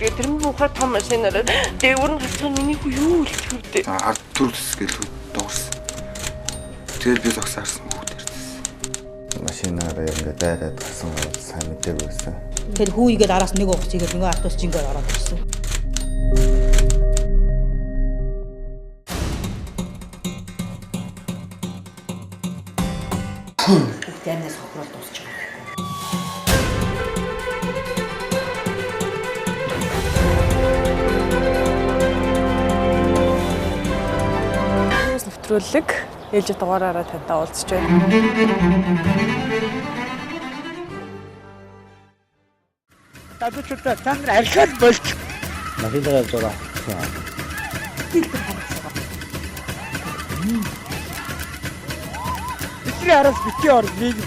Тэгээ тэр нь ухаар том машинаар дээгүүр нь хатсан миний хүү юу гэж хүрдээ. Ард төрс гэлүү дуурсан. Тэр би зогсаарсан бүгд ирсэн. Машинаараа ингээд дайраад гасан гол сайн мэдээгүй байсан. Тэр хүүгээд араас нэг угс игээд нөгөө артус жингээр ороод ирсэн. Хүүхдээс хохрол дуусч байгаа. Нэвтрүүлэг ээлжид дугаараараа тантай уулзч байна. Тадчултаа цаанаар архиад болж машинаа зураа. Бидний араас битгий орныг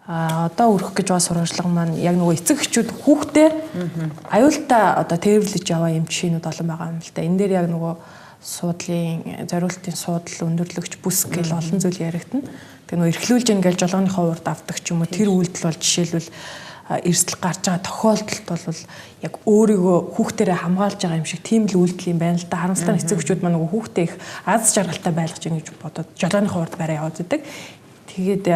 Одоо өрөх гэж байгаа сурвалжлага маань яг нөгөө эцэг эхчүүд хүүхдээ аюултай одоо тээвэрлэж яваа юм жишээнүүд олон байгаа юм л да. Энэ дээр яг нөгөө суудлын зориултын суудал өндөрлөгч бүс гэл олон зүйл яригдана. Тэгээ нөгөө эрхлүүлж ингээл жолооныхоо урд авдаг ч юм уу тэр үйлдэл бол жишээлбэл эрсдэл гарч байгаа тохиолдолд бол яг өөрийгөө хүүхдээрээ хамгаалж байгаа юм шиг тийм л үйлдэл юм байна л да. Харамсалтай нь эцэг эхчүүд маань нөгөө хүүхдээ их аз жаргалтай байлгаж ийн гэж бодоод жолооныхоо урд барай яваад идэг. Тэгээд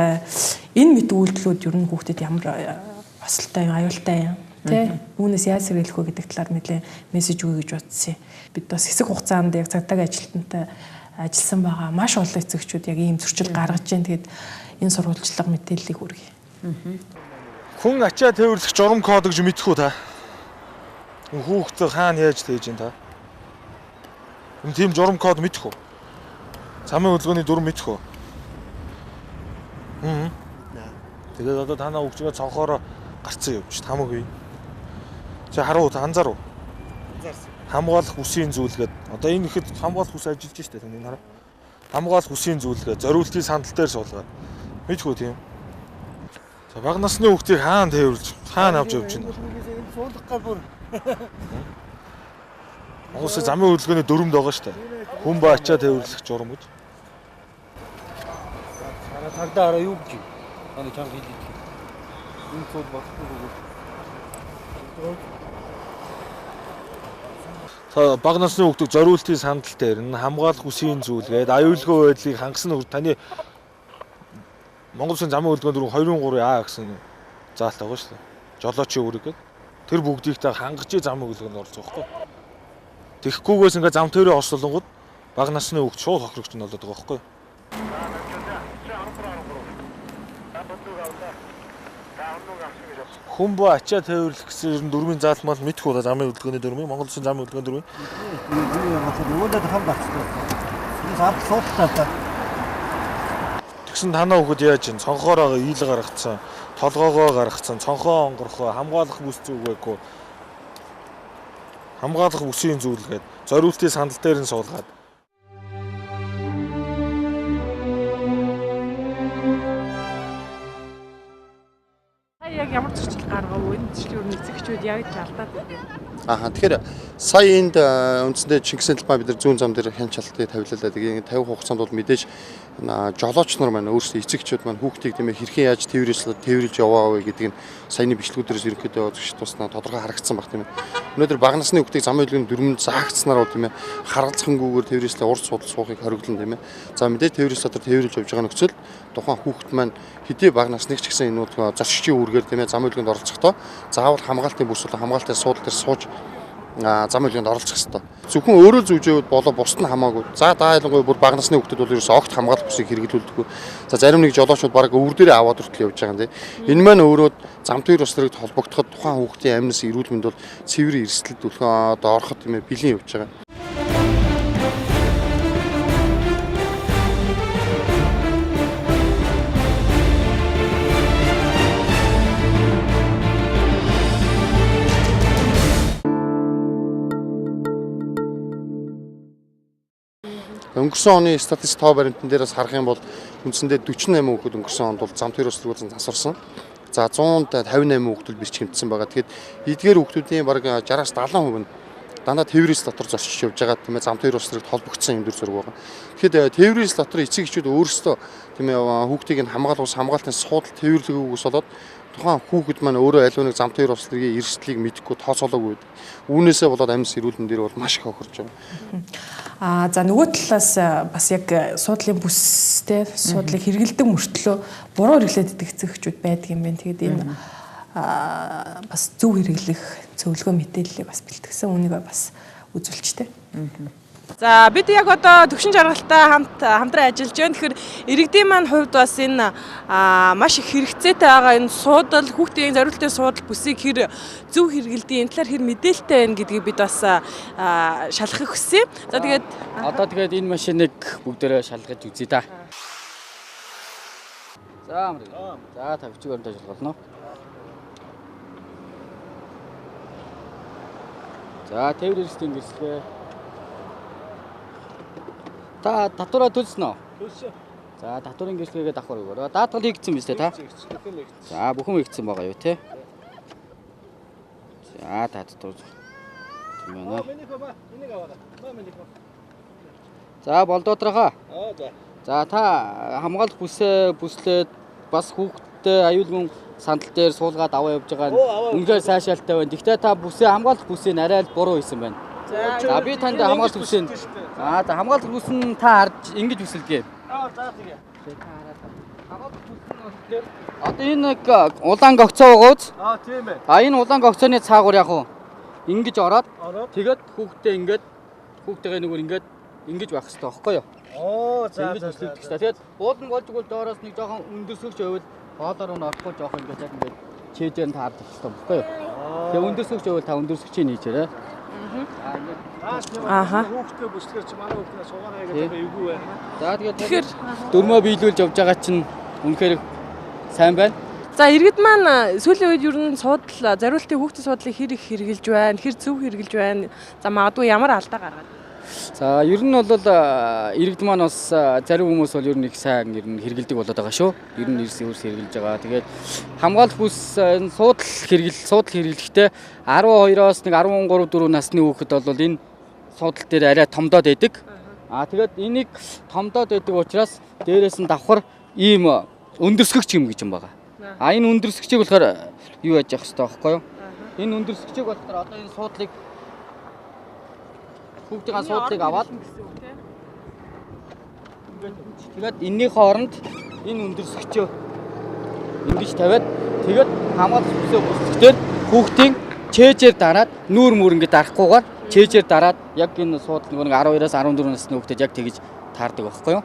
энэ мэт үйлдэлүүд ер нь хүүхдэд ямар осолтой аюултай юм тий үүнээс яаж сэргийлэх вэ гэдэг талаар нэлээ мессеж өгье гэж бодсон. Бид бас хэсэг хугацаанд яг цагдаагийн ажилтнтай ажилласан байгаа маш олон эцэгчүүд яг ийм зөрчил гаргаж байна. Тэгээд энэ сурвалжлага мэдээллийг хүргэе. Хүн ачаа тээвэрлэх журам код гэж мэдэх үү та? Хүүхдээ хаана яаж тээж юм та? Энэ тийм журам код мэдэх үү? Замын хөдөлгөөний дүрм мэдэх үү? Тэгээд одоо танаа хөгжгөө цонхоороо гарцсан явж хамаагүй. За харуу анзааруу. Анзаарсан. Хамгаалах үсийн зүйлгээд одоо энэ ихэд хамгаалах үс ажиллаж штэ тань хараа. Хамгаалах үсийн зүйлгээд зориултын сандал дээр суулгаад. Мэдгүй тийм. За бага насны хүүхдийг хаана тээвэрлж хаана авч явж байна. суулгах гал бүр. Монгол замын хөдөлгөөний дүрмд байгаа штэ. Хүн ба ачаа тээвэрлэх журам гэж. Цагдаа юу гэж? Аны чанга хийдэг. Энэ цууд багтдаг. Та бага насны хүүхдүүд зориултын сандал дээр нь хамгаалах үсийн зүйлгээд аюулгүй байдлыг хангасан таны Монгол Улсын замын хөдөлгөөнд 2-3А гэсэн заалт байгаа шүү дээ. Жолоочийн үүрэг гэдэг. Тэр бүгдийг та хангаж замын хөдөлгөөнд оролцох байхгүй. Тэгэхгүйгээс ингээ зам төрөө орслонгод бага насны хүүхд шууд хохирогч нь болоод байгаа байхгүй. Хүн ба ачаа тээвэрлэх гэсэн дүрмийн заалмал мэдэх үү замын хөдөлгөөний дүрмийн Монгол Улсын замын хөдөлгөөний дүрмийн. Нөгөөдөө хам багцсан. Энэ сард суудлаа. Тэгсэн танаа хүүхэд яаж ин цонхоороо ийл гаргацсан, толгоогоо гаргацсан, цонхоо онгорхоо хамгаалах бүс зүгээгүй. Хамгаалах бүсийн зүйлгээд зориултын сандал дээр нь суулгаад. Яг ямар зөрчил гаргав вэ? Энэ зөрчлийн өрнө эцэгчүүд яг ч алдаад байна. Тэгэхээр сая энд үндсэндээ Чингисийн талбай бид нар зүүн зам дээр хянч алтыг тавилалаа. Тэгээд 50 хугацаанд бол мэдээж жолооч нар маань өөрсдөө эцэгчүүд маань хүүхдийг тийм хэрхэн яаж тээвэрлж яваа вэ гэдэг нь саяны бичлэгүүдээс ерөнхийдөө згш туснаа тодорхой харагдсан баг тийм ээ. Өнөөдөр бага насны хүүхдийг замын хөдөлгөөний дүрмэнд заагцснаар тийм ээ харгалзахгүйгээр тээвэрлээ урд судал суухыг хориглон тийм ээ. За мэдээж тээвэрлэл дотор тээвэрлж явж байгаа нөхцөл тухайн хүүхд маань хэдий бага насны ч гэсэн энэ зорчигчийн үүргээр тийм ээ замын хөдөлгөөнд оролцохдоо заавал хамгаалтын бүс болон хамгаалалтын суудал дээр сууж замын хөдөлгөөнд оролцох хэрэгтэй. Зөвхөн өөрөө зүвжээд болоо бусд нь хамаагүй. За даайлангуй бүр бага насны хүүхдүүд бол ерөөсөө огт хамгаалах бүсийг хэрэглүүлдэггүй. За зарим нэг жолоочууд бараг өвөр дээрээ аваад хүртэл явж байгаа юм тийм. Энэ маань өөрөө зам төр ус төрөд холбогдоход тухайн хүүхдийн амнаас эрүүл мэнд бол цэвэр эрсдэлд одоо ороход тийм ээ бэлэн явж байгаа. Өнгөрсөн оны статистик тоо баримтан дээрээс харах юм бол үндсэндээ 48 хүүхэд өнгөрсөн онд бол зам төр ус төрүүлсэн засварсан. За 158 хүүхдүүд бэлчгэмдсэн байгаа. Тэгэхээр эдгээр хүүхдүүдийн бараг 60-70% нь дандаа тээврээс дотор зорчиж явж байгаа тийм ээ зам тээвэр усрагт холбогдсон юм дөр зураг байгаа. Тэгэхэд тээврээс дотор эцэг эхчүүд өөрсдөө тийм ээ хүүхдийг нь хамгаалтын суудал тээвэрлэгээс болоод тухайн хүүхэд маань өөрөө аливаа нэг зам тээвэр усрагын эрсдлийг мэдэхгүй тооцоолоогүй байдаг. Үүнээсээ болоод амьд сэрүүлэн дээр бол маш их хохирж байгаа. За нөгөө талаас бас яг суудлын бүстэй суудлыг хэрэгэлдэг мөртлөө буруу хэрэглээд идэх эцэг эхчүүд байдаг юм байна. Тэгээд энэ бас зөв хэрэглэх зөвлөгөө мэдээллийг бас бэлтгэсэн үнийг бас үзүүлчтэй. За бид яг одоо төвшин жаргалтай хамтран ажиллаж байна. Тэгэхээр иргэдийн маань хувьд бас энэ маш их хэрэгцээтэй байгаа энэ суудал хүүхдийн зориултын суудал бүсийг хэр зөв хэрэгэлдэг, энэ талаар хэр мэдээлэлтэй байна гэдгийг бид бас шалгахыг хүсье. За тэгээд одоо энэ машиныг бүгдээрээ шалгаж үзье та. За амрыг. За тавьчих өрөнд ажиллах болно. За тээвэр эрсдлийн гэрчлэгээ. Та татвараа төлсөн үү? Төлсөн. За татварын гэрчлэгээ давхар өгөөрэй. Даатгал хийгдсэн биз дээ та? За бүхэн хийгдсэн байгаа юу те? За та татвар. Тийм байна. За болдоотрохоо. За та хамгаалах бүслээд бас хүүхдтэй аюулгүй сандал дээр суулгаад аваа явж байгаа нь үнэхээр сайшаалтай байна. Гэхдээ та хамгаалах бүсийг арай л буруу хийсэн байна. За би танд хамгаалах бүсийг хамгаалах бүс нь та харж ингэж бүсэлгээ. За тэгээ. Хамгаалах бүс нь болохоор одоо энэ нэг улаан гогцоо байгаа үз? Тийм ээ. Энэ улаан гогцооны цаагуур яг уу ингэж ороод тэгээд хүүхдтэйгээ нөгөө ингэж байх хэрэгтэй байхгүй юу? За. Тэгээд буудан болж игэл доороос нэг жоохон өндөрсөгч байвал хоолоор нь орохгүй жоохон ингэж чэжээр нь таардаг хэрэгтэй байхгүй юу? Тэгээд өндөрсөгч байвал та өндөрсөгчийг нийчээрэй. Хүүхдээ бүслэгээр чи манай хүүхдээс суугаарай гэж эвгүй байна. За тэгээд дөрмөө биелүүлж явж байгаа чинь үнэхээр сайн байна. за иргэд маань сүүлийн үед ер нь суудал зориултын хүүхдийн суудлыг хэр их хэрэгжилж байна, хэр зөв хэрэгжилж байна. За магадгүй ямар алдаа гаргаад. За ер нь бол иргэд маань бас зарим хүмүүс бол ер нь их сайн хэрэгэлдэг болоод байгаа шүү. Ер нь ерөөс хэрэгжилж байгаа. Тэгээд хамгаалах бүс суудал хэрэглэхдээ 12-оос 13-4 насны хүүхэд бол энэ суудал дээр арай томдоод байдаг. Тэгээд энийг томдоод байдаг учраас дээрээс нь давхар ийм өндөрсгөгч юм гэж юм байгаа. Энэ өндөрсгөгчийг болохоор юу яаж явах хэрэгтэй байхгүй юу? Энэ өндөрсгөгчийг болохоор одоо энэ суудлыг хүүхдийн суудлыг аваад тэгээд энэний хооронд энэ өндөрсгөгчөө ингэж тавиад тэгээд хамгаалах бүсээ бүсгчээр хүүхдийн чэжээр дараад нүүр мөр ингэ дарахгүйгээр чэжээр дараад яг энэ суудал нэг 12-аас 14 насны хүүхдэд яг тэгж таардаг байхгүй юу?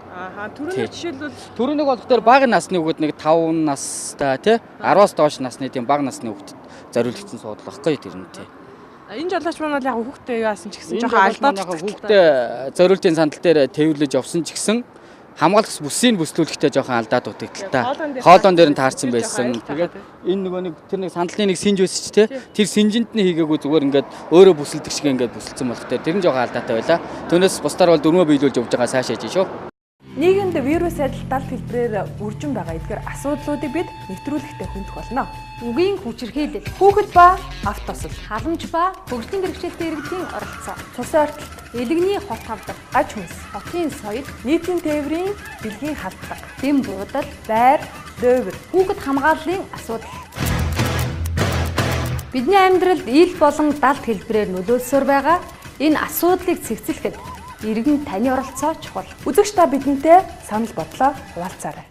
Түрүүний жишээлбэл түрүүнийг болохоор бага насны хүүхэд нэг 5 настай тий 10-аас доош насны тийм бага насны хүүхдэд зориулагдсан суудал байхгүй юу тэр нь тий. Энэ жолооч маань бол яг хүүхдээ яасан ч гэсэн жоохон алдаад хүүхдээ зориултын сандал дээр тээвэрлэж явсан ч гэсэн хамгаалах бүсийг бүслүүлэхдээ жоохон алдаад утагдал та. Хоолон дээр нь таарсан байсан. Тэгээд энэ нөгөө тэр нэг сандалны нэг синж байсан ч тий. Тэр синжинд нь хийгээгүй зүгээр ингээд өөрөө бүсэлдэг шиг ингээд бүсэлсэн болох тэр нь жоохон алдаатай байлаа. Түүнээс бусдаар бол дөрмөө биелүүлж явж байгаа сайшааж шүү. Нийгэмд вирус адил далд хэлбэрээр үржин байгаа эдгээр асуудлуудыг бид нэвтрүүлэгтээ хөндөх болно. Үгийн хүчирхийлэл, Хүүхэд ба автосол, халамж ба хөгжлийн бэрхшээлтэй иргэдийн оролцоо, цус ойртолт, элэгний хот хавдар, аж хүнс, хотын соёл, нийтийн тээврийн бэлгийн халдлага, дэм буудал, байр, дөөвөр, хүүхэд хамгааллын асуудал. Бидний амьдралд ил болон далд хэлбэрээр нөлөөлсөөр байгаа энэ асуудлыг цэгцлэхэд иргэн таны оролцоо чухал. Үзэгч та бидэнтэй санал бодлоо хуваалцаарай.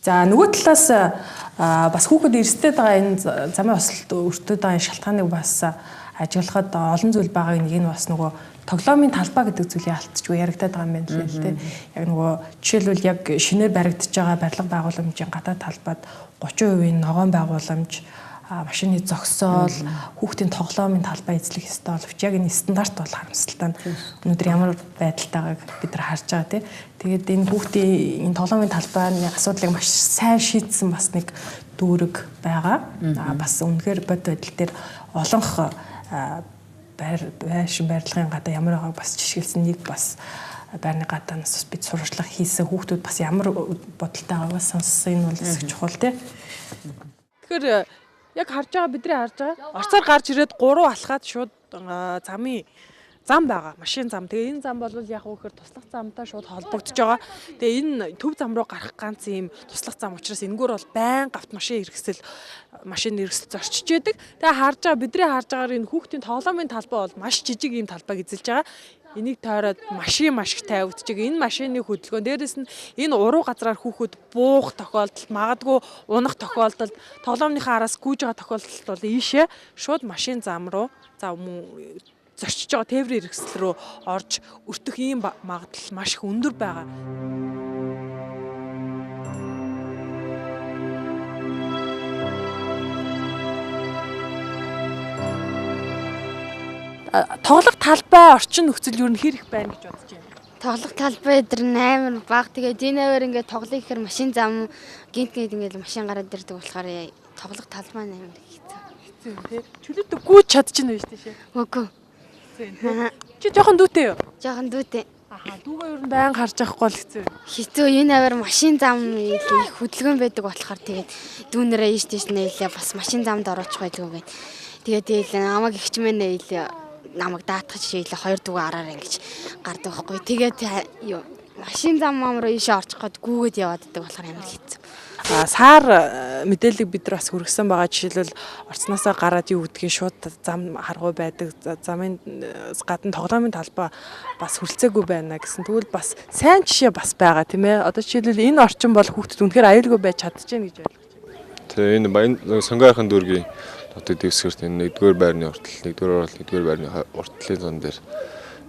За нөгөө талаас бас хүүхэд эрсдэд байгаа энэ замын осолт өртөд байгаа шалтгааныг бас ажиглахад олон зүйл байгааг нэг нь бас нөгөө тоглоомын талбай гэдэг зүйлийг алдчихгүй яригадаад байгаа юм байна л дээ. Яг нөгөө жишээлбэл яг шинээр баригдаж байгаа барилга байгууламжийн гадаад талбайд 30% ногоон байгууламж машины зогсоол, хүүхдийн тоглоомын талбай эзлэх ёстой боловч яг энэ стандарт бол харамсалтай нь өнөөдөр ямар байдалтайгааг бид нар харж байгаа тийм. Тэгээд энэ хүүхдийн энэ тоглоомын талбайны асуудлыг маш сайн шийдсэн бас нэг дүүрэг байгаа. Бас үнэхээр бод байдал дээр олонх байшин барилгын гадаа ямар байгааг бас жишгэлсэн нэг бас байрны гадаанаас бид сурвалжлага хийсэн хүүхдүүд бас ямар бодолтой байгааг сонссон энэ бол хэсэг чухал тийм. Тэгэхээр яг харж байгаа бидний харж байгаа. Орцоор гарч ирээд 3 алхаад шууд зам байгаа. Машин зам. Тэгээ энэ зам бол яг үхээр туслах замтай шууд холбогдож байгаа. Тэгээ энэ төв зам руу гарах ганц юм туслах зам учраас энэгээр бол байнга машин хэрэгсэл зорчиж яадаг. Тэгээ бидний харж байгаагаар энэ хүүхдийн тоглоомын талбай бол маш жижиг юм талбайг эзэлж байгаа. Энийг тойроод машин маш их тавигдж байгаа. Энэ машины хөдөлгөөн дээрэс нь энэ уруу газраар хүүхэд буух тохиолдолд магадгүй унах тохиолдолд тоглоомныхаа араас гүйж байгаа тохиолдолд бол ийшээ шууд машин зам руу зорчиж байгаа тээврийн хэрэгсэл рүү орж өртөх ийм магадлал маш их өндөр байгаа. Тоглох талбай орчин нөхцөл юу нэрх байна гэж бодож байна. Тоглох талбай дээр амар бага. Тэгээд энэ аваар ингээд тоглоё гэхээр машин зам гинтгээд ингээд машин гараад ирдэг болохоор тоглох талбай амар хэцүү. Тий. Чөлөөтэй гүйж чадчихна биз дээ. Үгүй. Чи жоохон дүүтэй юу? Жоохон дүүтэй. Дүүгээ ер нь байнга харж байхгүй л хэцүү. Хэцүү энэ аваар машин зам их хөдөлгөөн байдаг болохоор тэгээд дүүнэрээ ийш тийш нээлээ бас машин замд ороочих байдаг юм гээд. Тэгээд намайг ихчмэнэ намайг даатгаж шийлээ 2 дүүгээ араар ингэж гардаг байхгүй. Тэгээд машин зам руу ийшээ орчих гээд гүүгээд яваад байдаг болохоор амар хэцүү. Сар мэдээлэл бид нар бас хүргэсэн байгаа. Жишээлбэл орцноосоо гараад юу гэдгийг шууд зам харгуй байдаг. Замын гадна тоглоомын талбай бас хүрэлцээгүй байна гэсэн. Тэгвэл бас сайн жишээ бас байгаа тийм ээ. Одоо жишээлбэл энэ орчин бол хүүхдэд үнэхээр аюулгүй байж чадчихна гэж ойлгож байна. Тэгээ энэ сонгойхон дүүргийн дотоод дэвсгэрт энэ 1-р байрны уртл 1-р орол 1-р байрны уртлын зам дээр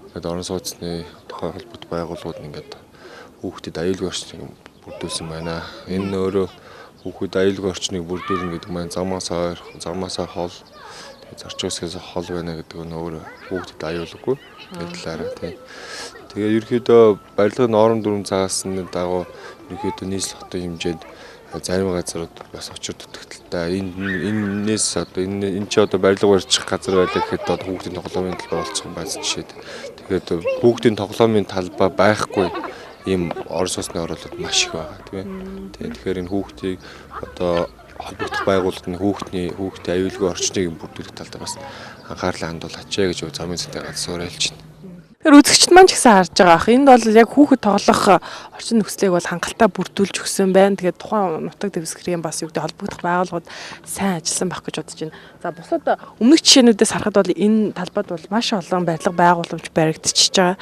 ингээд орон сууцны тухай холбоот байгууллагууд ингээд хүүхдэд аюулгүй орчныг бүрдүүлсэн байна. Энэ өөрөө хүүхэд аюулгүй орчныг бүрдүүлнэ гэдэг маань замаасаа хол тэгээд зарчим үсгээс хол байна гэдэг нь өөрөө хүүхдэд аюулгүй гэдлээрээ тийм. Тэгээ ерөөхдөө барилгын норм дүрм заасан дагуу ерөөхдөө нийслэл хотын хэмжээнд зарим газрууд бас очир дутагдaltaй. Энээс одоо энэ ч одоо барилга барьчих газар байлаа гэхэд одоо хүүхдийн тоглоомын талбай болчих юм байна жишээд. Тэгээд хүүхдийн тоглоомын талбай байхгүй ийм орон сууцны оролцоод маш их байгаа тийм. Тэгэхээр энэ хүүхдийг одоо холбогдох байгууллагад нь хүүхдийн аюулгүй орчныг бүрдүүлэх талд бас анхаарлаа хандуулаач гэж замын цэнтэй газар уриалж байна. Тэгэхээр үзэгчд маань ч гэсэн харж байгаа ах. Энд бол яг хүүхэд тоглох орчин нөхцөлийг бол хангалттай бүрдүүлж өгсөн байна. Тэгээд тухайн нутаг дэвсгэрийн бас юу гэдэг холбогдох байгууллагууд сайн ажилласан байх гэж бодож байна. За бусад өмнөх жишээнүүдээс харахад бол энэ талбайд бол маш олон барилга байгууламж баригдчихж байгаа.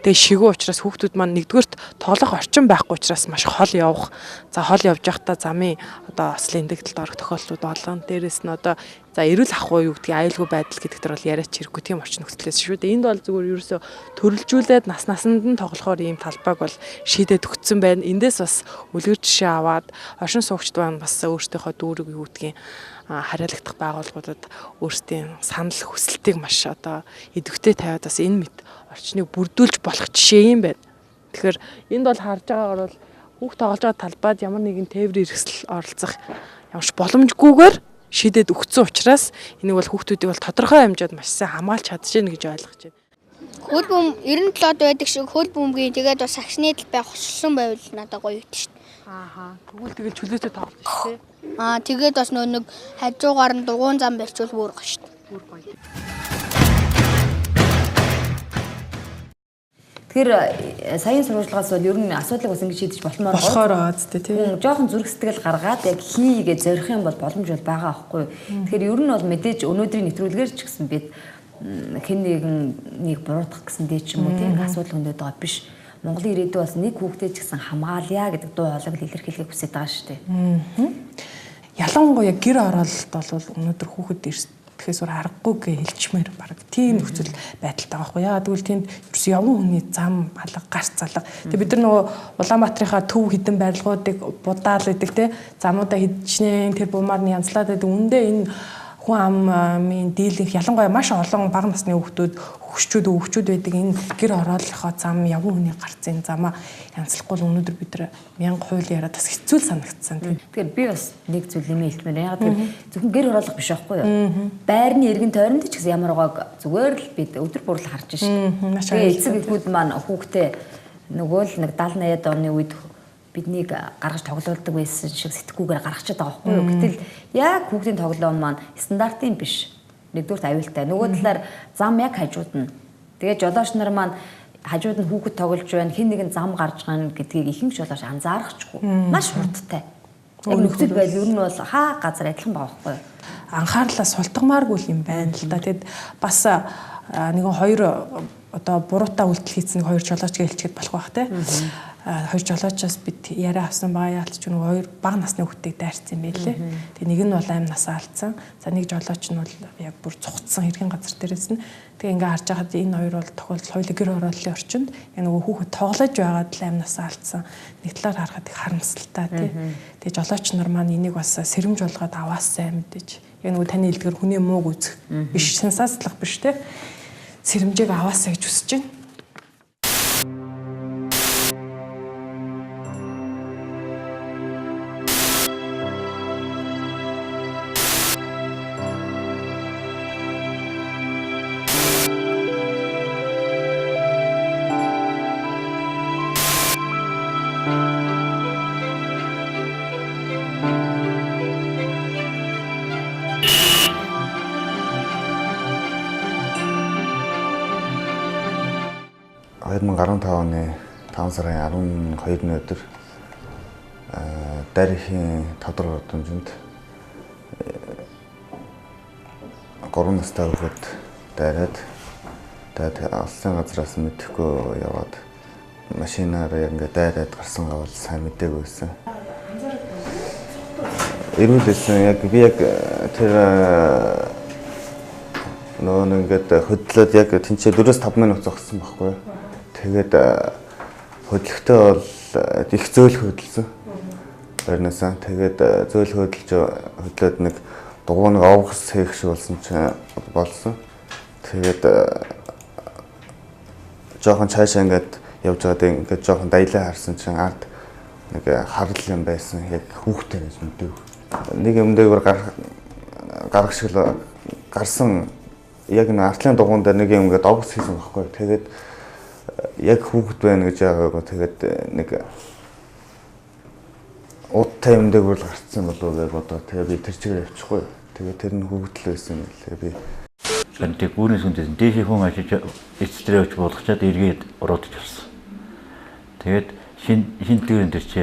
Тэгээд шигүү учраас хүүхдүүд маань нэгдүгээрт тоглох орчин байхгүй учраас маш хол явах. За хол явж байхдаа замын одоо ослын дэгдэлд орох тохиолдлууд олон. Дээрээс нь одоо за эрүүл ахуй юу гэдгийг аюулгүй байдал гэдэг төр бол яриач хэрэггүй тийм орчин нөхцлөөс шүү дээ. Энд бол зүгээр ерөөсө төрөлжүүлээд насанд нь тоглохоор ийм талбайг бол шийдээд өгсөн байна. Эндээс бас үлгэр жишээ аваад оршин суугчд маань бас өөрсдийнхөө дүүрэг юу гэдгийг хариалагдах байгууллагуудад өөрсдийн санал хүсэлтийг маш одоо идэвхтэй тавиад бас энэ мэт орчныг бүрдүүлж болох жишээ юм байна. Тэгэхээр энд бол харж байгаагаар бол хүүхд тоглож байгаа талбайд ямар нэгэн тээврийн хэрэгсэл оролцох ямарч боломжгүйгээр шийдээд өгсөн учраас энийг бол хүүхдүүдийг бол тодорхой хэмжээнд маш сайн хамгаалж чадчихна гэж ойлгож байна. Хөл бөм 97-д байдаг шиг хөл бөмбөгийн тэгээд бас сагсны талбай хоссон байвал надад гоё өгдөө шүү дээ. Тэгвэл тэгэл чөлөөтэй тоглож шүү дээ. Тэгээд бас нэг хажуугаар нь дугуун зам барьчвал бүр гоё шүү дээ. Бүр гоё. Тэгэхээр саяын сурвалжлагаас бол ер нь асуудлыг бас ингэж шийдэж болохоор байгаа зү тийм. Жохон зүрх сэтгэл гаргаад яг хийгээд зорих юм бол боломж бол байгаа аахгүй. Тэгэхээр ер нь бол мэдээж өнөөдрийн нэвтрүүлгээр ч гэсэн бид хэн нэг буруутгах гэсэн дэ ч юм уу тийм асуудал хөндөд байгаа биш. Монголын ирээдүй бас нэг хүүхдээ ч гэсэн хамгаалъя гэдэг дуу хоолойг илэрхийлэхийг хүсэж байгаа шүү дээ. Ялангуяа гэр оролт бол өнөөдөр хүүхэд тэгэхээр сур харахгүй гэж хэлчмээр баг тийм нөхцөл байдалтай байгаа байхгүй. Яагаад гэвэл тэнд ерөөс явган хүний зам алга гарц залга. Тэгээ бид нар нөгөө Улаанбаатарынхаа төв хідэн барилгуудыг будаал гэдэг те замуудаа хидчнээ тэр бумаар нь янзлаад байдаг. Үндэ энэ хүн амын дийлэнх ялангуяа маш олон бага насны хүүхдүүд хөгчүүд байдаг. Энэ гэр ороолынхоо зам явган хүний гарцын замаа янзлахгүй л өнөөдөр бид нар 1000 хууль яриад бас хэцүү л санагдсан. Тэгэхээр би бас нэг зүйл нэмэлтмээр яагаад гэвэл зөвхөн гэр ороолох биш байхгүй юу? Байрны эргэн тойронд ч гэсэн ямар байгааг зүгээр л бид өдөр бүр л харж шээ. Тэгээ эцэг эхүүд маань хүүхдээ нөгөө л нэг 70 80 оны үед биднийг гаргаж тоглоулдаг байсан шиг сэтгэхгүйгээр гаргачихад байгаа байхгүй юу. Гэтэл яг хүүхдийн тоглоом маань стандартын биш. Нэгдүгээр аюултай. Нөгөө талаар зам яг хажууд нь. Тэгээд жолооч нар маань хажууд нь хүүхэд тоглож байна, хэн нэгэн зам гарч байгаа гэдгийг ихэнх жолооч анзаарахгүй. Маш хурдтай. Яг нөхцөл байдал ер нь бол хаа газар адилхан байгаа байхгүй юу. Анхаарлаа султгамааргүй юм байна л да. Тэгэд бас нэгэн хоёр одоо буруутай үйлдэл хийсэн хоёр жолооч гэлчихэд болох байх те. Хоёр жолоочоос бид яриа авсан байгаа яалтч нэг хоёр бага насны хүүхдийг дайрцсан байлээ. Тэгээ нэг нь бол 8 насаа алдсан. За нэг жолооч нь бол яг бүр цугцсан хэрхэн газар дээрээс нь. Тэгээ ингээ харж байхад энэ хоёр бол тохиолдол хоёулаа гэр хорооллын орчинд яг нөгөө хүүхэд тоглож байгаад 8 насаа алдсан. Нэг талаар харахад их харамсалтай тий. Тэгээ жолооч нар маань энийг бас сэрэмж болгоод аваасаа мэдээж. Яг нөгөө таны хэлдгэр хүний мууг үзэх биш сенсацлах биш тий. Сэрэмжийг аваасаа гэж хүсэж байна. оны 5 сарын 12-ны өдөр Дарихийн тодор удамжинд 3 настай хүүхэд дайраад тэгээд алсын газраас мэдэхгүй яваад машинаар ингээд дайраад гарсан гавал сайн мэдээгүй байсан. Ирүүлсэн яг би яг тэр нөө ингээд хөдлөөд яг тэнцээ 4-5 минут зогссон байхгүй. Тэгээд хөдлөхтөө бол их зөөлх хөдөлсөн. Барнасаа тэгээд зөөлх хөдлөөд нэг дугуйг овгос хийх шиг болсон. Тэгээд жоохон цаашаа ингээд явж байгаад ингээд жоохон дайлаа харсан чинь ард нэг харал юм байсан. Яг хүүхдээ гэж мэдээв. Нэг юм дээр гарах шиг гарсан яг н артлын дугуйн дээр нэг юм ингээд овгос хийсэн байхгүй. Тэгээд яг хүүхэд байна гэж байгаагаа тэгээд нэг удаа юм дээр гарцсан болов яг одоо тэгээ би тэр чигээр явчихгүй. Тэгээ тэр нь хүүхэд л байсан юм лээ би. Гэнтэй бүрнээс үндэс дээшээ хүн ажиж эцэдрээ өч болгочоод эргээд уруудж авсан. Тэгээд шин дээрэн дээр чи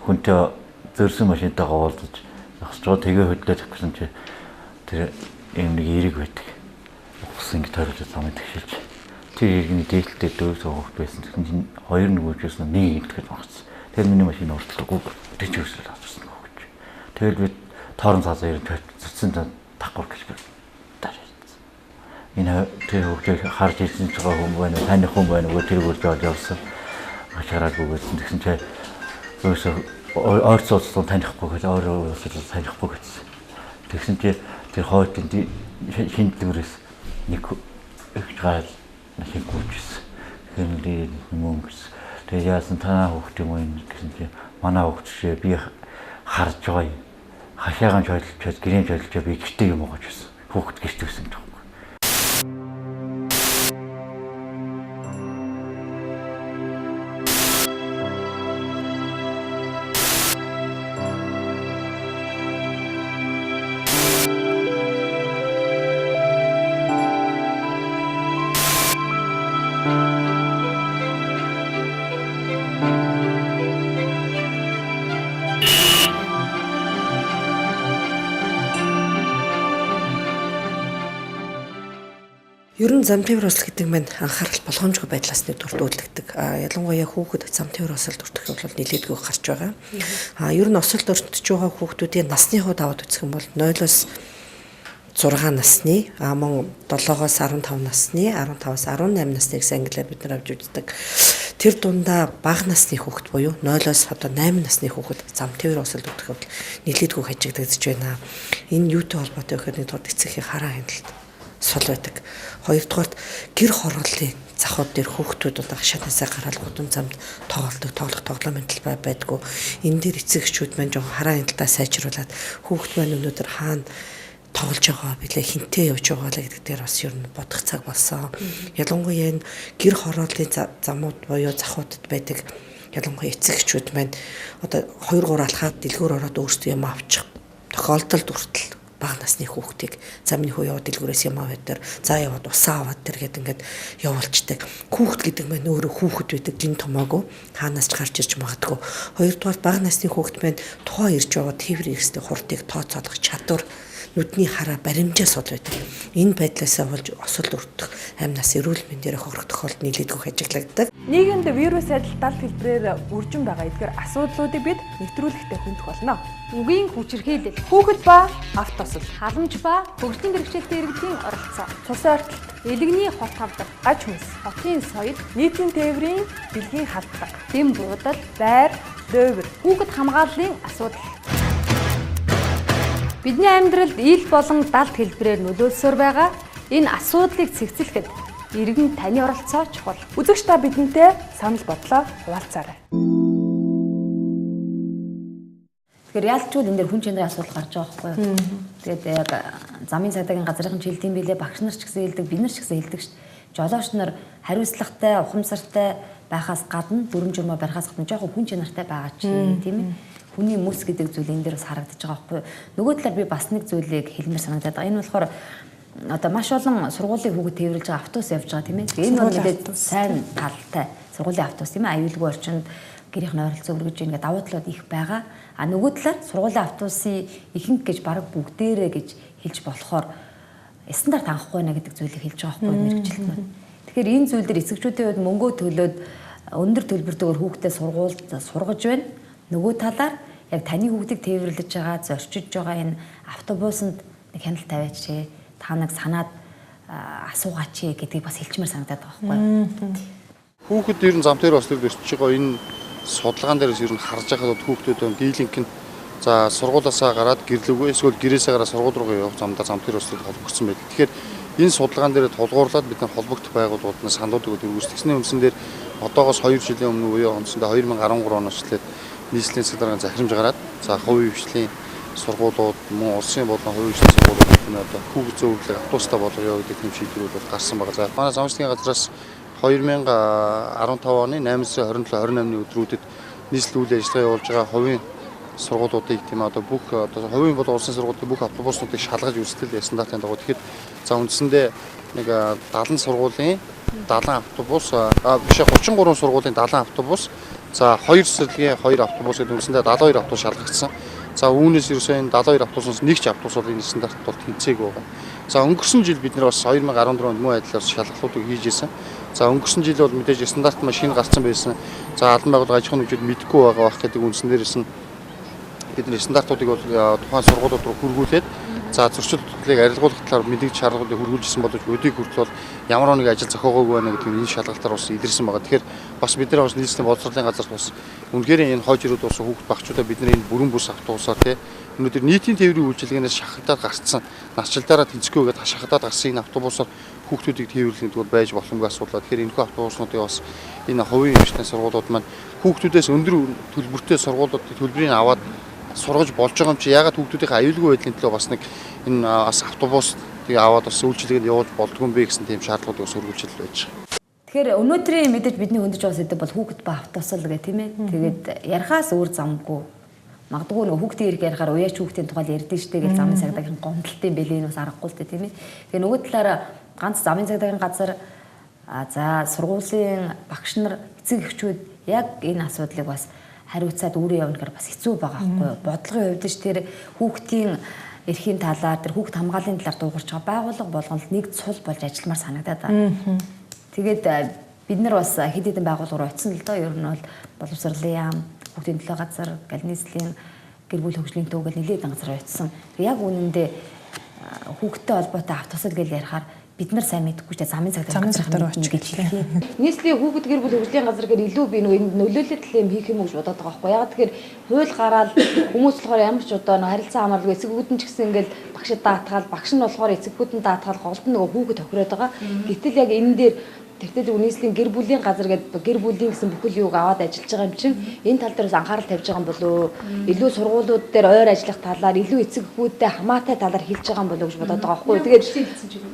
хүнтэй зөрсөн машинтайгаа уулзаж зогсож байгаа тэгээ хөдлөөж гэсэн чи тэр юм нэг эрэг байдаг. Ухсан ингэ тойрож замд тэгшилж. Тэр иргэний дээлтэй дөрөв суугт байсан. Тэгэхээр хоёр нөгөөжөөс нэг идэхэд багцсан. Тэр миний машин уртлаггүй дэч өсөл авчихсан гэж. Тэгэл би тоорон цаазаа ирж цэцэн тахгүй гэж би таашаасан. Энэ тэр хөвчөөр харж ирсэн ч байгаа хүн байна уу? Таны хүн байна уу? Тэр үрж олж явсан. Хашаараагүй гэсэн. Тэгсэн чи өөсөө ойрцоолсон танихгүй гэж өөрөө танихгүй гэсэн. Тэгсэн чи тэр хойдын шиндлэрээс нэг их гал нэг гүйжсэн. Хэмлээ мөнгөс. Тэгээ яасан танаа хөвгт юм уу гэсэн чи манай хөвгт шээ би харж байгаа юм. Хашаагаан жолчод гэрийн жолчод би гэртээ юм гоож байсан. Хөвгт гэрт байсан гэх юм. Ер нь зам тээвэр осол гэдэг нь анхаарал болгоомжгүй байдлаас нэгдүгээр үүдэлдэг. Ялангуяа хүүхэд зам тээвэр осолд өртөх бол нэлээдгүй гарч байгаа. Ер нь осолд өртөж байгаа хүүхдүүдийн насны хувьд аваад үзэх юм бол 0-оос 6 насны, мөн 7-оос 15 насны, 15-аас 18 насны гэсэн ангилаар бид нар авч үздэг. Тэр дундаа бага насны хүүхэд буюу 0-оос 8 насны хүүхэд зам тээвэр осолд өртөх бол нэлээдгүй хажигдагдаж байна. Энэ юутай холбоотой вэ гэхээр нэгдүгээр эцэгхийн хараа хяналт сул байдаг. Хоёрдугаарт гэр хорооллын захууд дээр хүүхдүүд удаа хашаанасаа гараад гудам замд тоглох тоглоом мэтэл байдгүй. Энэ дээр эцэгчүүд маань жоохон хараа хяналтаа сайжруулад хүүхд маань өнөөдөр хаана тоглож байгаа билээ хинтээ явж байгаа л гэдэг дээр бас ер нь бодох цаг болсон. Ялангуяа энэ гэр хорооллын замууд буюу захуудад байдаг ялангуяа эцэгчүүд маань одоо 2 3 алхаад дэлгүүр ороод өөрсдөө юм авчих тохиолдолд хүртэл бага насны хүүхдийг за миний хүү яваад дэлгүүрээс юм аваад дээр за яваад усаа аваад дээр гээд ингээд явуулцдаг. Хүүхд гэдэг маань өөрөө хүүхэд байдаг жин томоогүй хаанаас ч гарч ирж магадгүй. Хоёрдугаар бага насны хүүхд маань тухайн ирж яваад тээвэр эрсдээ хурдыг тооцоолох чадвар нүдний хараа баримжаа сул байдаг. Энэ байдлаасаа болж осол өртөх амь нас эрүүл мэндээр хохирох тохиолдол нийлээдгүй ажиглагддаг. Нийгэмд вирус адилтал хэлбэрээр үржин байгаа эдгээр асуудлуудыг бид нэвтрүүлэгтээ хөндөх болно. Үгийн хүчирхийлэл, хүүхэд ба автосол, халамж ба хөгжлийн бэрхшээлтэй иргэдийн оролцоо, цус ортол, элэгний хот хавдар, аж хүнс, хотын соёл, нийтийн тээврийн бэлгийн халдлага, дэм буудал, байр, дөөвөр, хүүхэд хамгааллын асуудал. Бидний амьдралд ил болон далд хэлбэрээр нөлөөлсөөр байгаа энэ асуудлыг цэгцлэхэд иргэн таны оролцоо чухал. Үзэгч та бидэнтэй санал бодлоо хуваалцаарай. Тэгэхээр яалтчгүй энэ дэр хүн чанарын асуудал гарч байгаа байхгүй юу? Тэгээд яг замын цагдаагийн газрын хилдэм билээ багш нар ч гэсэн хэлдэг, бид нар ч гэсэн хэлдэг шүү дээ. Жолооч нар хариуцлагатай, ухамсартай байхаас гадна дүрм журмаа барихаас гадна жоохон хүн чанартай байгаа чинь тийм ээ. Хүний мэс гэдэг зүйл энэ дээр бас харагдаж байгаа байхгүй юу? Нөгөө талаар би бас нэг зүйлийг хэлмээр санагдаад байгаа. Энэ болохоор одоо маш олон сургуулийн хүүхэд тээвэрлж байгаа автобус явж байгаа тийм ээ. Энэ бол мэдээд сайн талтай сургуулийн автобус тийм ээ. Аюулгүй орчинд гэрийнх нь ойролцоо өргөж ийн гэдэг давуу талууд их байгаа. А нөгөө талаар сургуулийн автобусын ихэнх гэж бараг бүгдээрээ гэж хэлж болохоор стандарт хангахгүй байна гэдэг зүйлийг хэлж байгаа байхгүй юу мэрэгчлэлт маань. Тэгэхээр энэ зүйл дээр эцэгчүүдийн хувьд мөнгөө төлөөд өндөр төлбөртэйгээр хүүхдээ сургуульд сургаж байна. Нөгөө талаар яг таны хүүхдийг тээвэрлэж байгаа, зорчиж байгаа энэ автобусанд нэг хяналт тавиач та нэг санаад асуугаач гэдгийг бас хэлчмээр санагдаад байгаа байхгүй юу. Хүүхэд ер нь зам дээр бас төрж байгаа энэ судалгаан дээрээс ер нь харж байхад хүүхдүүд дийлэнх нь за сургуулаасаа гараад гэрлүүгээ эсвэл гэрээсээ гараад сургууль руугаа явах замдаа зам дээр бас холбогдсон байдаг. Тэгэхээр энэ судалгаан дээр тулгуурлаад бид нар холбогдох байгууллагууд нь саналууд өгöd үргэлжлэсний үндсэн дээр одоогоос 2 жилийн өмнө үеийн оноцонд 2013 оноос эхлээд нийслэлийн цэглэрийн захирамж гараад за хувийн хвшлийн сургуулиуд мөн улсын болон хувийн хвшлийн сургуулиуд нь одоо хүүхэд зөвлөлийг автобустай болгоё гэдэг хэм шийдвэрүүд бол гарсан байгаа. За манай замчдын газраас 2015 оны 8-27-28-ны өдрүүдэд нийслэл үйл ажиллагаа явуулж байгаа хувийн сургуулиудыг тийм одоо бүх одоо хувийн болон улсын сургуулийн бүх автобуснуудыг шалгаж үзтэл стандартын дагуу тэгэхэд за үндсэндээ нэг 70 сургуулийн 70 автобус биш 33 сургуулийн 70 автобус за 2 цэцэрлэгийн 2 автобус гэдэг үндсэндээ 72 автобус шалгагдсан. За үүнээс ерөөсөө энэ 72 автобусоос нэг ч автобус бол энэ стандарт бол тэнцээгүй байгаа. За өнгөрсөн жил бид нар бас 2014 онд мөн адилаар шалгалтуудыг хийж ирсэн. За өнгөрсөн жил бол мэдээж стандарт машин гарсан байсан. За албан байгууллага аж ахуйн хөгжил мэдгүй байгаа бах гэдэг үндсэн дээрээс нь бидний стандартуудыг бол тухайн сургуулиуд руу хөргүүлээд за зөрчил төдлийг арилгуулах талаар мэдээж шаардлагуудыг хөргүүлжсэн боловч өдийг хүртэл бол ямар нэг ажил зохиогоогүй байна гэдэг нь энэ шалгалтаар бас илэрсэн байгаа. Тэгэхээр бас бид нар бас нийслэлийн боловсролын газар бас үнэхээр энэ хойж ирүүд болсон хүүхд багчуудаа бид нар энэ бүрэн бүс автобусаар тий өнөөдөр нийтийн тээврийн үйлчилгээнээс шахагдаад гарсан насжилтаараа тэнцэхгүй гэдэг шахагдаад гарсан энэ автобусаар хүүхдүүдийг тээвэрлэх гэдэг байж боломгүй асуудал. Тэгэхээр энэхүү автобуснуудыг бас энэ хувийн хвшлийн сургуулиуд маань хүүхдүүдээс өндөр төлбөртэй сургуулиудын төлбөрийг аваад сургаж болж байгаа юм чи ягаад хүүхдүүдийн аюулгүй байдлын төлөө бас нэг энэ бас автобус тийг аваад бас үйлчилгээнд явуулж болдгүй юм бэ гэсэн тийм шаардлагуудыг бас өргөжл байж байгаа. Тэгэхээр өнөөдрийн мэдээж бидний хөндөж байгаа сэдэв бол хүүхэд ба автосол гэх тийм ээ. Тэгээд ярихаас өөр замгүй. Магадгүй нөгөө хүүхдийн ирэх ярихаар уяач хүүхдийн тухай ярьдэн штэ гэж замын цагдаагийн гомдолтын бэлээ нь бас аргагүй л дээ тийм ээ. Тэгээ нөгөө талаараа ганц замын цагдаагийн газар за сургуулийн багш нар эцэг эхчүүд яг энэ асуудлыг бас хариуцаад өөрөө явна гэхээр бас хэцүү байгаа байхгүй юу. Бодлогын хувьд ч тэр хүүхдийн эрхийн талаар тэр хүүхд хамгааллын талаар дуугарч байгаа байгууллага болгонд нэг цул болж ажилламаар санагдаад байна. Тэгээд бид нар бас хэд хэдэн байгууллага руу очисон л доо. Ер нь бол боловсролын яам, хүүхдийн төлөө газар, галнийслийн гэр бүл хөгжлийн төв гэл нэлээд газар очисон. Яг үнэндээ хүүхдтэй холбоотой автобусал гэж ярихаар бид нар сайн мэдэхгүй ч замын цагдаа гэж хэлээ. Нийслэлийн хүүхэд гэр бүл хөгжлийн газар гэхээр илүү би нөгөө энэ нөлөөлөлт юм хийх юм гэж бодоод байгаа байхгүй. Яг тэгэхээр хууль гараад хүмүүс болохоор ямар ч одоо харилцаа хамааралгүй эцэгүүд нь ч гэсэн ингээл багшид даатгаал, багш нь болохоор эцэгүүд нь даатгаал голд нь нөгөө хүүхэд тохироод байгаа. Гэтэл яг энэ дээр тэртээ үнийслийн гэр бүлийн газар гэдэг гэр бүлийн гэсэн бүхэл юуг аваад ажиллаж байгаа юм чинь энэ тал дээр бас анхаарал тавьж байгаа юм болоо илүү сургуулиуд дээр ойр ажиллах талаар илүү эцэг эхүүдтэй хамаатай талаар хэлж байгаа юм болоо гэж бодоод байгаа байхгүй. Тэгээд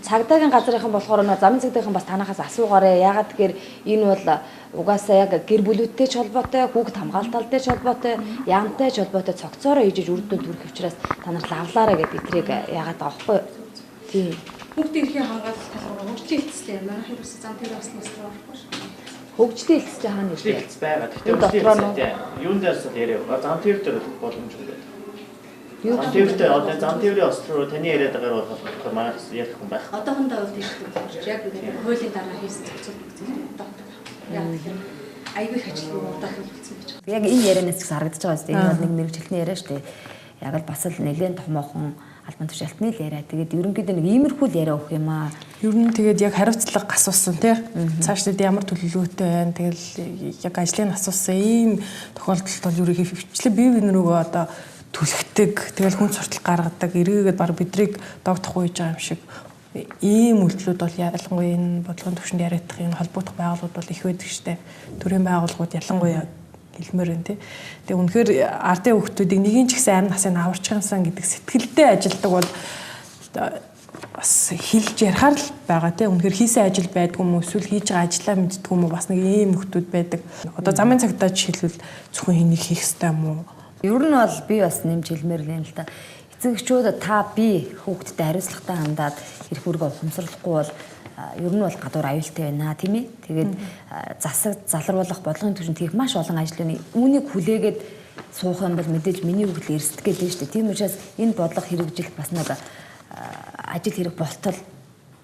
цагдаагийн газрынхан болохоор нөө замын цагдаагийн бас танахаас асуугаарэ. Ягаад тэгэхээр энэ бол угаасаа яг гэр бүлүүдтэй ч холбоотой, хүүхд хамгаалталтай ч холбоотой, яамтай ч холбоотой цогцоороо ижиж үр дүнд хүрэх учраас та нар лавлаараа гэдэг эдрийг яагаад байгаа байхгүй. Тийм. Хүүхдийн эрхийн хамгаалалт талаар хөгжлийн хэлцтэй манайх ерөөс зам дээр бас нислээ болохгүй шүү. Хөгжлийн хэлцтэй хаана нэртэй хэлц байгаа. Гэхдээ юунд дээрс л яриа. Зам дээр дээр боломжгүй байдаг. Зам дээр одоо зам дээрийн ослоо таны яриад байгаа бол манайх ярих хүн байх. Одоохондоо бол тийм яг хуулийн дараа хийсэн зохицуулт үзүүлэлт одоо. Яг тэгэхээр аюулгүй ажилтнууд удаахыг хэлсэн гэж байна. Яг энэ ярианаас ч харагдаж байгаа шүү дээ. Энэ бол нэг мэрэгчлэлний яриа шүү дээ. Яг л бас л нэлээд томоохон албан тушаалтны л яриа. Тэгээд ерөнхийдөө нэг иймэрхүү л яриа өгөх юм аа. Ер нь тэгээд яг хариуцлага асуусан тий. Цааш тэгээд ямар төлөвлөгөөтэй байна. Тэгэл яг ажлыг асуусан ийм тохиолдолд бол ерөнхий хөвчлээ бие биенрүүгөө одоо түлхдэг. Тэгэл хүн суртал гаргадаг. Эргээгээд баг бидрийг догдох үйж байгаа юм шиг ийм үйлдэлүүд бол ялангуяа энэ бодлогын түвшинд яриадах энэ холбогдох байгууллагууд бол их байдаг штэ. Төрийн байгууллагууд ялангуяа хэлмээр байна тий. Тэгээ үнэхээр ардын хүүхдүүдийг нэгэн ч ихсэн амь насыг аварчихсан гэдэг сэтгэлдээ ажилдаг бол бас хэлж ярихаар л байгаа тий. Үнэхээр хийсэн ажил байдгүй юм уу эсвэл хийж байгаа ажлаа мэддэг юм уу бас нэг ийм хүүхдүүд байдаг. Одоо замын цагтаа жишээлбэл зөвхөн энийг хийх хэрэгтэй юм уу? Ер нь бол би бас нэмж хэлмээр юм л та. Эцэгчүүд та би хүүхдтэй хариуцлагатай хандаад эрх үүргээ ухамсарлахгүй бол ер нь бол гадуур аюултай байна тийм ээ. Тэгээд засаг залруулах бодлогын түвшинд хийх маш олон ажил байна. Үүнийг хүлээгээд суух юм бол мэдээж миний хүүхдэл эрсдэх гэдэг шүү дээ. Тийм учраас энэ бодлого хэрэгжил бас нэг ажил хэрэг болтол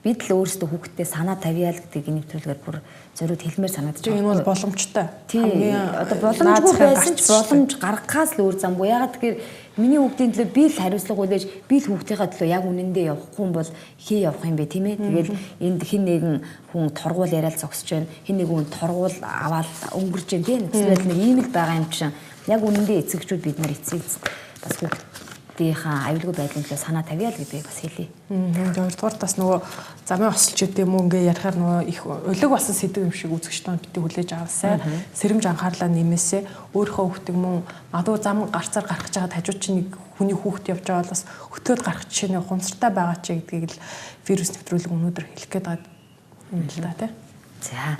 бид л өөрсдөө хүүхдтэй санаа тавьяа л гэдгийг нэвтрүүлгээр бүр зориуд хэлмээр санагдаж байна. Энэ бол боломжтой. Тийм. Одоо боломжгүй байсан ч боломж гаргахаас л өөр замгүй. Ягаад тэгэхээр миний хүүхдийн төлөө би л хариуцлага үлээж би л хүүхдийнхээ төлөө яг үнэндээ явахгүй юм бол хий явах юм бэ тийм ээ. Тэгэл энд хин нэгэн хүн торгуул яриад зогсож байна. Хин нэг хүн торгуул аваад өнгөрч байна тийм. Эсвэл нэг ийм л байгаа юм чинь. Яг үнэндээ эцэгчүүд бид нар эцэг бас хүүхдийнхээ аюулгүй байдлын төлөө санаа тавьяа л гэдгийг бас хэлье. Хоёрдугаар бас нөгөө замын осолчд юм уу ингээ ярихаар нөгөө их өлөг басан сэдв юм шиг үзэгчтэй бити хүлээж аваасай. Сэрэмж анхаарлаа нэмээсэ өөрийнхөө хүүхдийг мөн адуу зам гарцаар гарах гэж байгаа хажууд чинь нэг хүний хүүхд явж байгаа бол бас өтөөд гарах жишээний хунсартай байгаа ч гэдгийг л вирус нэвтрүүлэг өнөөдөр хэлэх гээд байгаа юм л да тий. За